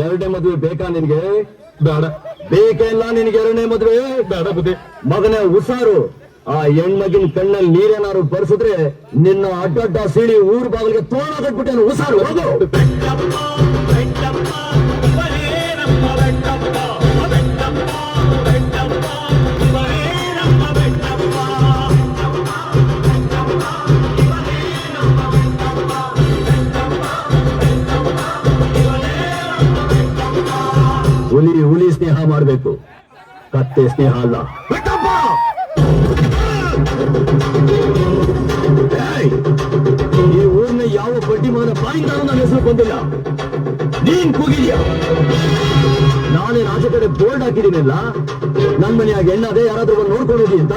ಎರಡನೇ ಮದುವೆ ಬೇಕಾ ನಿನ್ಗೆ? ಬೇಡ. ಬೇಕೆಲ್ಲ ನಿನ್ಗೆ ಎರಡನೇ ಮದುವೆ? ಬೇಡ ಬುದ್ಧಿ. ಮಗನೇ ಹುಷಾರು, ಆ ಹೆಣ್ಮಗಿನ ಕಣ್ಣಲ್ಲಿ ನೀರೇನಾದ್ರು ಬರ್ಸಿದ್ರೆ ನಿನ್ನ ಅಡ್ಡಡ್ಡ ಸೀಳಿ ಊರ್ ಬಾಗಿಲಿಗೆ ತೋರಣ ಕಟ್ಬಿಟ್ಟೇನು. ಹುಷಾರು, ಹೋಗು. ಹುಲಿ ಹುಲಿ ಸ್ನೇಹ ಮಾಡ್ಬೇಕು, ಕತ್ತೆ ಸ್ನೇಹ ಅಲ್ಲ. ಈ ಊರಿನ ಯಾವ ಬಡ್ಡಿ ಮಗನ ಬಾಯಿಂದ ನನ್ನ ಹೆಸರು ಬಂದಿಲ್ಲ. ನೀನ್ ಕೂಗಿದ್ಯಾ? ನಾನೇ ರಾಜ ಕಡೆ ಬೋರ್ಡ್ ಹಾಕಿದೀನಲ್ಲ, ನನ್ ಮನೆಯಾಗ ಹೆಣ್ಣಾದೆ ಯಾರಾದ್ರೂ ಬಂದು ನೋಡ್ಕೊಂಡು ಹೋಗಿ ಅಂತ.